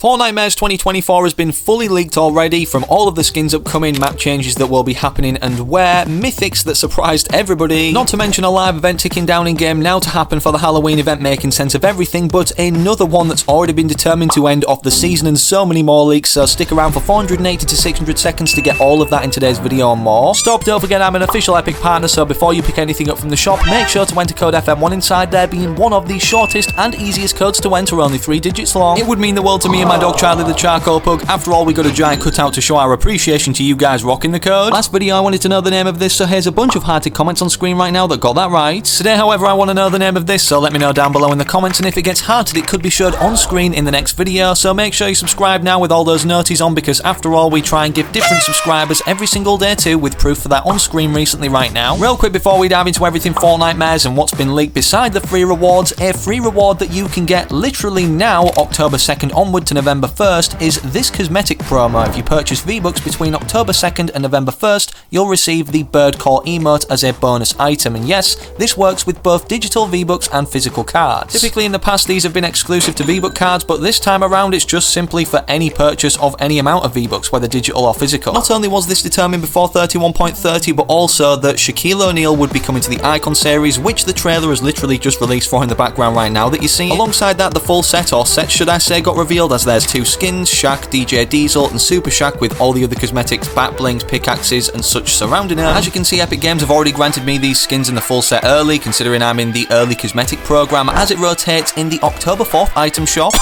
Fortnitemares 2024 has been fully leaked already, from all of the skins upcoming, map changes that will be happening and where, mythics that surprised everybody, not to mention a live event ticking down in game now to happen for the Halloween event making sense of everything, but another one that's already been determined to end off the season and so many more leaks, so stick around for 480 to 600 seconds to get all of that in today's video and more. Stop, don't forget I'm an official Epic partner, so before you pick anything up from the shop, make sure to enter code FM1 inside there, being one of the shortest and easiest codes to enter, only 3 digits long. It would mean the world to me and my dog Charlie the Charcoal Pug. After all, we got a giant cutout to show our appreciation to you guys rocking the code. Last video I wanted to know the name of this, so here's a bunch of hearted comments on screen right now that got that right. Today, however, I want to know the name of this, so let me know down below in the comments, and if it gets hearted it could be showed on screen in the next video, so make sure you subscribe now with all those noties on, because after all we try and give different subscribers every single day too, with proof for that on screen recently right now. Real quick before we dive into everything Fortnitemares and what's been leaked beside the free rewards, a free reward that you can get literally now, October 2nd onward to November 1st, is this cosmetic promo. If you purchase V-Bucks between October 2nd and November 1st, you'll receive the bird call emote as a bonus item, and yes, this works with both digital V-Bucks and physical cards. Typically in the past these have been exclusive to V-Buck cards, but this time around it's just simply for any purchase of any amount of V-Bucks, whether digital or physical. Not only was this determined before 31.30, but also that Shaquille O'Neal would be coming to the Icon series, which the trailer has literally just released for in the background right now that you see. Alongside that, the full set, or sets should I say, got revealed, as there's 2 skins, Shaq, DJ Diesel and Super Shaq, with all the other cosmetics, bat blings, pickaxes and such surrounding it. As you can see, Epic Games have already granted me these skins in the full set early, considering I'm in the early cosmetic program as it rotates in the October 4th item shop.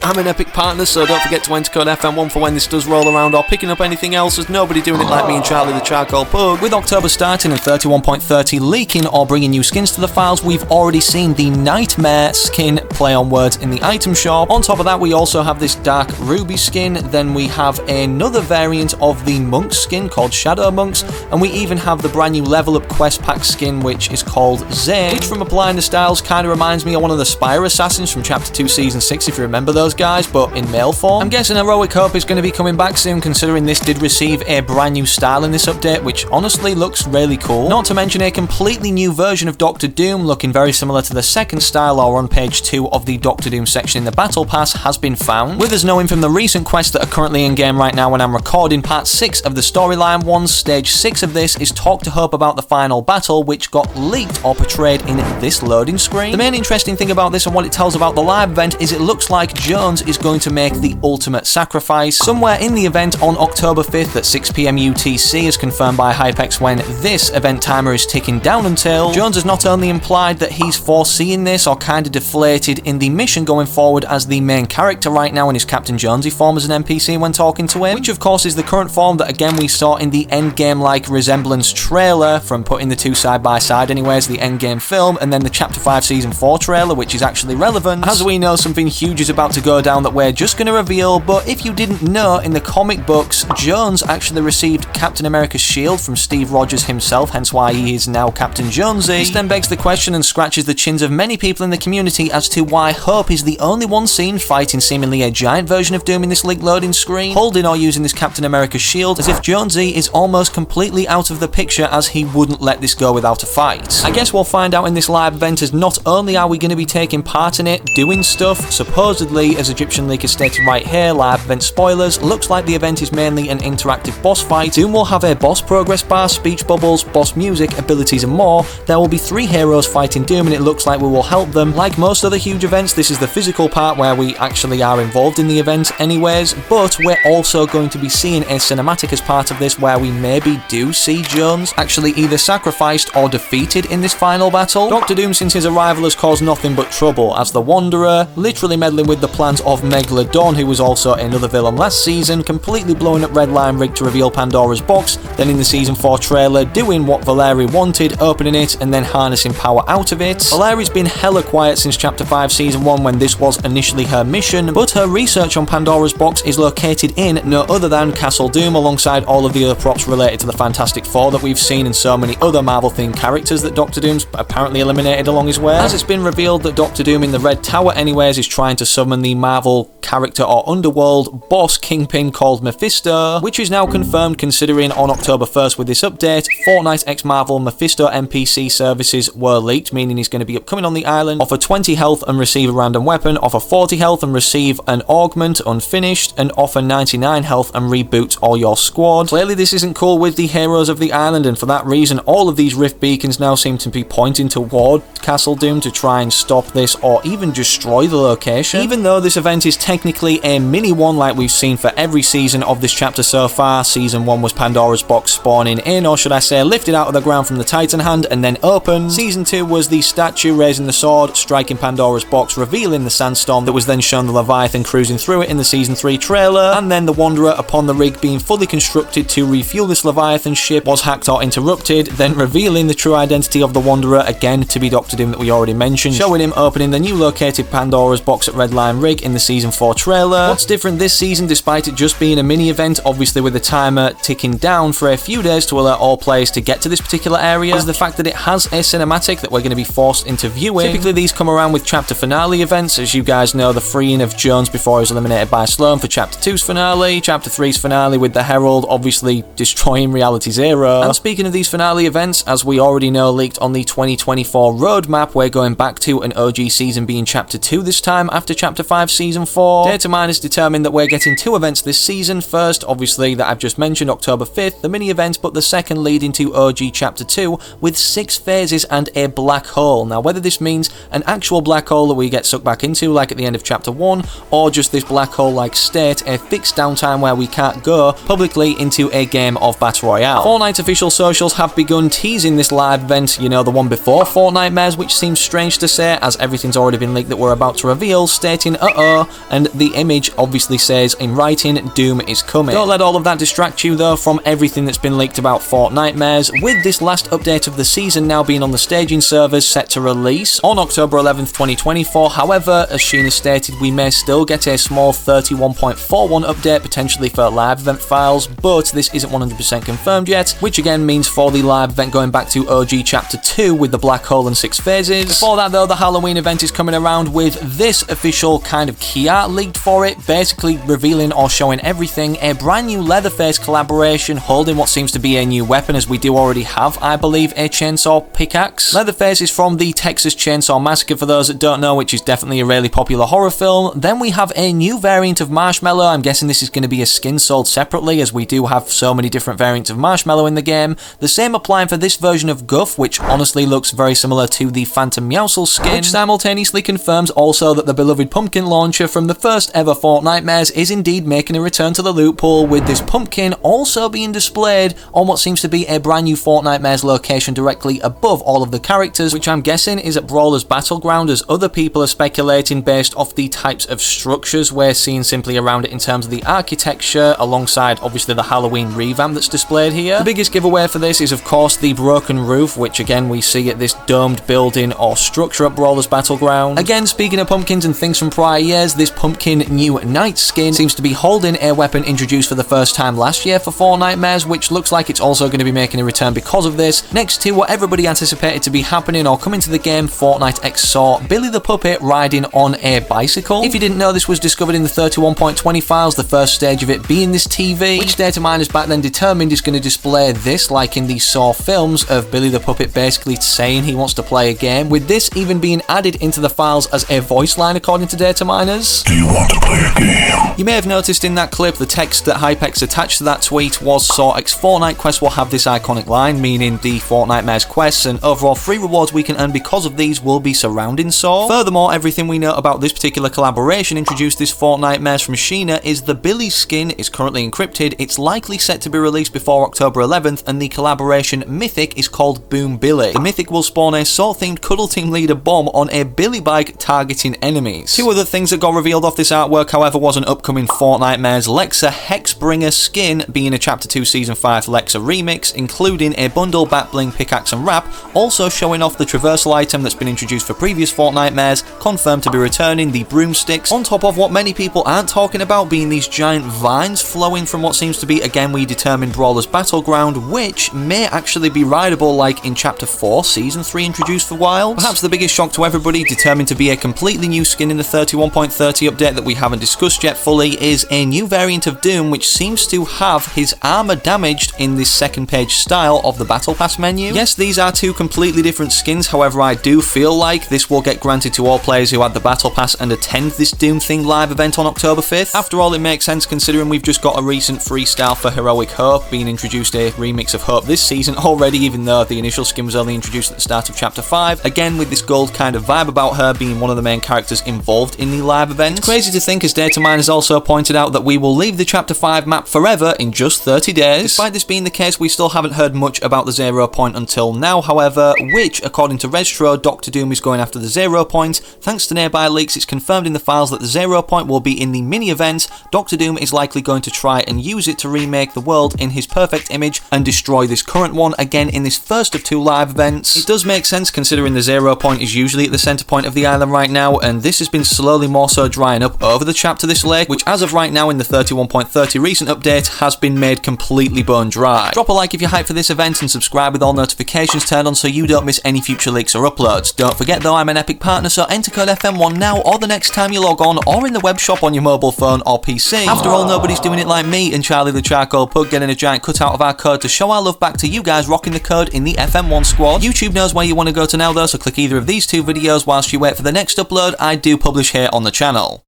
I'm an Epic partner, so don't forget to enter code FM1 for when this does roll around, or picking up anything else. There's nobody doing it like me and Charlie the Charcoal Pug. With October starting and 31.30 leaking or bringing new skins to the files, we've already seen the Nightmare skin, play on words, in the item shop. On top of that, we also have this dark ruby skin, then we have another variant of the Monk skin called Shadow Monks, and we even have the brand new level up quest pack skin which is called Zane, which from applying the styles kind of reminds me of one of the Spire Assassins from Chapter 2 Season 6, if you remember those guys, but in male form. I'm guessing Heroic Hope is going to be coming back soon, considering this did receive a brand new style in this update, which honestly looks really cool. Not to mention a completely new version of Doctor Doom, looking very similar to the second style, or on page 2 of the Doctor Doom section in the Battle Pass, has been found. With us knowing from the recent quests that are currently in game right now when I'm recording part 6 of the storyline ones, stage 6 of this is Talk to Hope about the final battle, which got leaked or portrayed in this loading screen. The main interesting thing about this and what it tells about the live event is it looks like Jones is going to make the ultimate sacrifice somewhere in the event on October 5th at 6 PM UTC, as confirmed by Hypex when this event timer is ticking down until. Jones has not only implied that he's foreseeing this or kind of deflated in the mission going forward as the main character right now in his Captain Jonesy form as an NPC when talking to him, which of course is the current form that again we saw in the endgame-like resemblance trailer, from putting the two side by side anyways, the endgame film, and then the Chapter 5 Season 4 trailer, which is actually relevant, as we know something huge is about to go down that we're just going to reveal. But if you didn't know, in the comic books, Jones actually received Captain America's shield from Steve Rogers himself, hence why he is now Captain Jonesy. This then begs the question and scratches the chins of many people in the community as to why Hope is the only one seen fighting seemingly a giant version of Doom in this leaked loading screen, holding or using this Captain America shield, as if Jonesy is almost completely out of the picture, as he wouldn't let this go without a fight. I guess we'll find out in this live event, as not only are we going to be taking part in it, doing stuff, supposedly, as Egyptian Leak is stated right here, live event spoilers, looks like the event is mainly an interactive boss fight. Doom will have a boss progress bar, speech bubbles, boss music, abilities and more. There will be 3 heroes fighting Doom, and it looks like we will help them. Like most other huge events, this is the physical part where we actually are involved in the event anyways, but we're also going to be seeing a cinematic as part of this where we maybe do see Jones actually either sacrificed or defeated in this final battle. Doctor Doom since his arrival has caused nothing but trouble, as the Wanderer, literally meddling with the plans of Megalodon, who was also another villain last season, completely blowing up Red Line Rig to reveal Pandora's box, then in the Season 4 trailer doing what Valerie wanted, opening it and then harnessing power out of it. Valeri's been hella quiet since Chapter 5 Season 1 when this was initially her mission, but her research on Pandora's box is located in no other than Castle Doom, alongside all of the other props related to the Fantastic Four that we've seen and so many other Marvel themed characters that Doctor Doom's apparently eliminated along his way. As it's been revealed that Doctor Doom in the Red Tower anyways is trying to summon the Marvel character or underworld boss Kingpin called Mephisto, which is now confirmed considering on October 1st with this update, Fortnite x Marvel Mephisto NPC services were leaked, meaning he's going to be upcoming on the island, offer 20 health and receive a random weapon, offer 40 health and receive an augment unfinished and offer 99 health and reboot all your squad. Clearly this isn't cool with the heroes of the island, and for that reason all of these rift beacons now seem to be pointing toward Castle Doom to try and stop this or even destroy the location. Even though this event is technically a mini one like we've seen for every season of this chapter so far. Season 1 was Pandora's box spawning in, or should I say lifted out of the ground from the Titan hand and then opened. Season 2 was the statue raising the sword, striking Pandora's box, revealing the sandstorm that was then shown the Leviathan cruising through it in the Season 3 trailer, and then the Wanderer upon the rig being fully constructed to refuel this Leviathan ship was hacked or interrupted, then revealing the true identity of the Wanderer, again to be Dr. Doom that we already mentioned, showing him opening the new located Pandora's box at Red Line Rig in the Season 4 trailer. What's different this season, despite it just being a mini event, obviously with the timer ticking down for a few days to alert all players to get to this particular area, is the fact that it has a cinematic that we're going to be forced into viewing. Typically these come around with chapter finale events. As you guys know, the freeing of Jones before he was eliminated by Sloan for chapter 2's finale, chapter 3's finale with the Herald obviously destroying Reality Zero. And speaking of these finale events, as we already know leaked on the 2024 roadmap, we're going back to an OG season being chapter 2 this time after chapter 5 season 4. Dataminers determined that we're getting 2 events this season. First, obviously, that I've just mentioned, October 5th, the mini event, but the second leading to OG chapter 2 with 6 phases and a black hole. Now, whether this means an actual black hole that we get sucked back into like at the end of chapter 1, or just this black hole like state, a fixed downtime where we can't go publicly into a game of Battle Royale. Fortnite official socials have begun teasing this live event, you know, the one before Fortnitemares, which seems strange to say as everything's already been leaked that we're about to reveal, stating and the image obviously says in writing, Doom is coming. Don't let all of that distract you though from everything that's been leaked about Fortnitemares, with this last update of the season now being on the staging servers set to release on October 11th 2024. However, as Sheena stated, we may still get a small 31.41 update potentially for live event files, but this isn't 100% confirmed yet, which again means for the live event going back to OG chapter 2 with the black hole and 6 phases. Before that though, the Halloween event is coming around with this official kind of key art leaked for it, basically revealing or showing everything, a brand new Leatherface collaboration holding what seems to be a new weapon, as we do already have, I believe, a chainsaw pickaxe. Leatherface is from the Texas Chainsaw Massacre for those that don't know, which is definitely a really popular horror film. Then we have a new variant of Marshmallow. I'm guessing this is going to be a skin sold separately, as we do have so many different variants of Marshmallow in the game. The same applying for this version of Guff, which honestly looks very similar to the Phantom Meowscles skin, which simultaneously confirms also that the beloved pumpkin launcher from the first ever Fortnitemares is indeed making a return to the loot pool, with this pumpkin also being displayed on what seems to be a brand new Fortnitemares location directly above all of the characters, which I'm guessing is at Brawler's Battleground, as other people are speculating based off the types of structures we're seeing simply around it in terms of the architecture, alongside obviously the Halloween revamp that's displayed here. The biggest giveaway for this is of course the broken roof, which again we see at this domed building or structure at Brawler's Battleground. Again, speaking of pumpkins and things from prior years, this pumpkin new Knight skin seems to be holding a weapon introduced for the first time last year for Fortnitemares, which looks like it's also going to be making a return because of this, next to what everybody anticipated to be happening or coming to the game, Fortnite X saw Billy the Puppet riding on a bicycle. If you didn't know, this was discovered in the 31.20 files, the first stage of it being this TV, which data miners back then determined is going to display this, like in the Saw films, of Billy the Puppet basically saying he wants to play a game, with this even being added into the files as a voice line according to data miners. Do you want to play a game? You may have noticed in that clip the text that Hypex attached to that tweet was Saw X Fortnite quests will have this iconic line, meaning the Fortnitemares quests and overall free rewards we can earn because of these will be surrounding Saw. Furthermore, everything we know about this particular collaboration introduced this Fortnitemares from Sheena is the Billy skin is currently encrypted, it's likely set to be released before October 11th, and the collaboration Mythic is called Boom Billy. The Mythic will spawn a Saw-themed Cuddle Team leader bomb on a Billy bike targeting enemies. Two other things that got revealed off this artwork, however, was an upcoming Fortnitemares Lexa Hexbringer skin, being a Chapter 2 Season 5 Lexa remix, including a bundle, backbling, pickaxe and wrap, also showing off the traversal item that's been introduced for previous Fortnitemares, confirmed to be returning, the broomsticks, on top of what many people aren't talking about being these giant vines flowing from what seems to be, again we determined, Brawler's Battleground, which may actually be rideable like in Chapter 4 Season 3 introduced for Wilds. Perhaps the biggest shock to everybody, determined to be a completely new skin in the 31.30 update that we haven't discussed yet fully, is a new variant of Doom which seems to have his armor damaged in this second page style of the Battle Pass menu. Yes, these are two completely different skins, however I do feel like this will get granted to all players who had the Battle Pass and attend this Doom themed themed live event on October 5th. After all, it makes sense considering we've just got a recent freestyle for Heroic Hope, being introduced a remix of Hope this season already, even though the initial skin was only introduced at the start of Chapter 5. Again, with this gold kind of vibe about her being one of the main characters involved in the live event. It's crazy to think, as Dataminers also pointed out, that we will leave the Chapter 5 map forever in just 30 days. Despite this being the case, we still haven't heard much about the 0 point until now, however, which, according to Restro, Dr. Doom is going after the 0 point. Thanks to nearby leaks, it's confirmed in the files that the 0 point will be in the mini-event. Dr. Doom is likely going to try and use it to remake the world in his perfect image and destroy this current one again in this first of 2 live events. It does make sense considering the 0 point is usually at the centre point of the island right now, and this has been slowly more so drying up over the chapter this lake, which as of right now in the 31.30 recent update has been made completely bone dry. Drop a like if you're hyped for this event and subscribe with all notifications turned on so you don't miss any future leaks or uploads. Don't forget though, I'm an Epic partner, so enter code FM1 now or the next time you log on, or in the web shop on your mobile phone or PC. After all, nobody's doing it like me and Charlie the Charcoal Pug getting a giant cutout of our code to show our love back to you guys rocking the code in the FM1 squad. YouTube knows where you want to go to now though, so click either of these 2 videos whilst you wait for the next upload I do publish here on the channel.